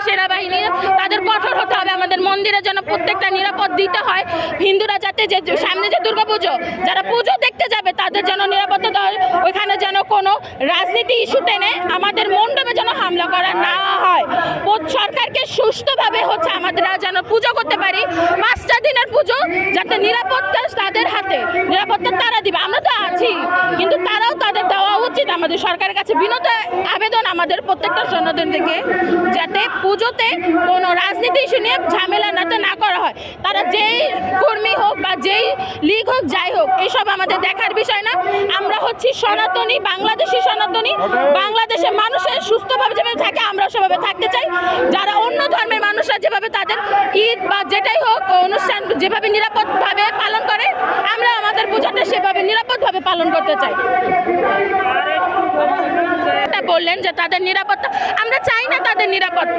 সেনাবাহিনী তাদের কঠোর হতে হবে। আমাদের মন্দিরে যেন প্রত্যেকটা নিরাপদ দিতে হয়। হিন্দুরা যাতে যে সামনে যে দুর্গাপুজো, যারা পুজো দেখতে যাবে তাদের যেন নিরাপত্তা দেওয়া হয়। ওইখানে যেন কোনো রাজনীতি ইস্যু টেনে আমাদের মণ্ডপে যেন হামলা করা না হয়। সরকারকে সুষ্ঠুভাবে আমরা যেন পুজো করতে পারি। 5টা দিনের পুজো যাতে নিরাপত্তা তাদের হাতে, নিরাপত্তা তারা দিবে। আমরা তো আছি, কিন্তু তারাও তাদের দেওয়া উচিত। আমাদের সরকারের কাছে বিনত আবেদন আমাদের প্রত্যেকটা সনাতন থেকে, যাতে পুজোতে কোনো রাজনীতি ইস্যু নিয়ে ঝামেলা না করা হয়। তারা যেই কর্মী হোক বা যেই লীগ হোক, যাই হোক, এইসব আমাদের দেখার বিষয় না। আমরা হচ্ছি সনাতনী, বাংলাদেশি সনাতনী। বাংলাদেশের মানুষের সুস্থভাবে যেভাবে থাকে আমরা সেভাবে থাকতে চাই। যারা অন্য ধর্মের মানুষরা যেভাবে তাদের ঈদ বা যেটাই হোক অনুষ্ঠান যেভাবে নিরাপদভাবে পালন করে, আমরা আমাদের পূজাটা সেভাবে নিরাপদভাবে পালন করতে চাই। বললেন যে তাদের নিরাপত্তা, আমরা চাই না তাদের নিরাপত্তা।